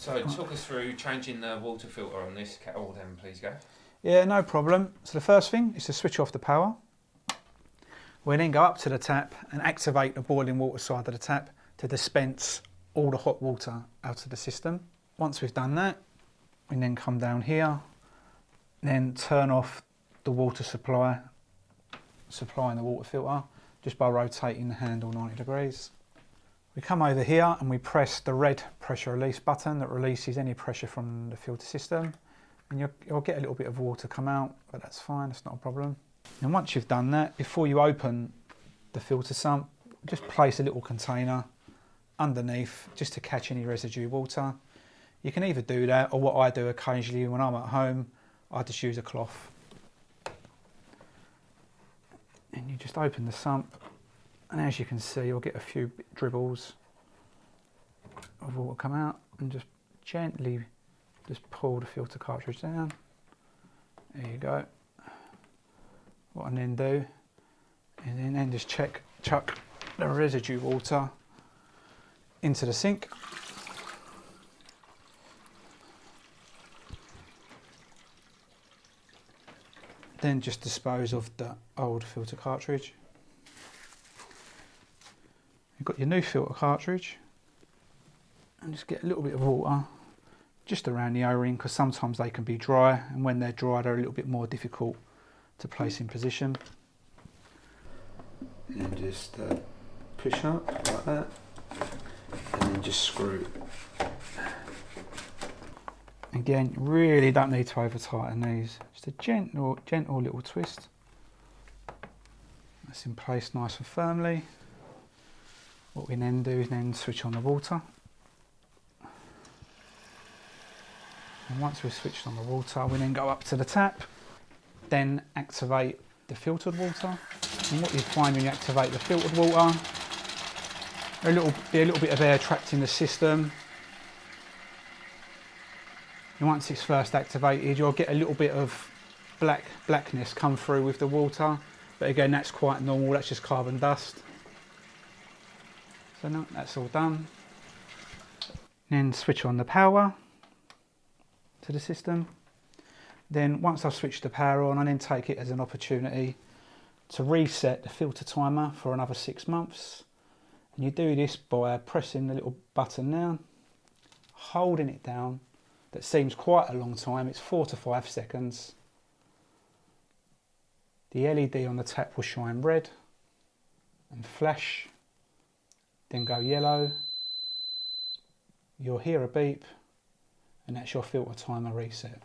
So talk us through changing the water filter on this kettle then, please, Gav. Yeah, no problem. So the first thing is to switch off the power. We then go up to the tap and activate the boiling water side of the tap to dispense all the hot water out of the system. Once we've done that, we then come down here, then turn off the water supply, supplying the water filter, just by rotating the handle 90 degrees. We come over here and we press the red pressure release button that releases any pressure from the filter system. And you'll get a little bit of water come out, but that's fine, it's not a problem. And once you've done that, before you open the filter sump, just place a little container underneath just to catch any residue water. You can either do that, or what I do occasionally when I'm at home, I just use a cloth. And you just open the sump, and as you can see, you'll get a few dribbles of water come out, and just gently just pull the filter cartridge down. There you go. What I then do is then just chuck the residue water into the sink. Then just dispose of the old filter cartridge. You've got your new filter cartridge, and just get a little bit of water just around the O-ring, because sometimes they can be dry, and when they're dry they're a little bit more difficult to place in position. And just push up like that, and then just screw. Again, really don't need to over tighten these, just a gentle little twist. That's in place nice and firmly. What we then do is then switch on the water. And once we've switched on the water, we then go up to the tap, then activate the filtered water. And what you find when you activate the filtered water, be a little bit of air trapped in the system. And once it's first activated, you'll get a little bit of blackness come through with the water. But again, that's quite normal, that's just carbon dust. So now that's all done. Then switch on the power to the system. Then once I've switched the power on, I then take it as an opportunity to reset the filter timer for another 6 months. And you do this by pressing the little button down, holding it down. That seems quite a long time, it's 4 to 5 seconds. The LED on the tap will shine red and flash, then go yellow. You'll hear a beep, and that's your filter timer reset.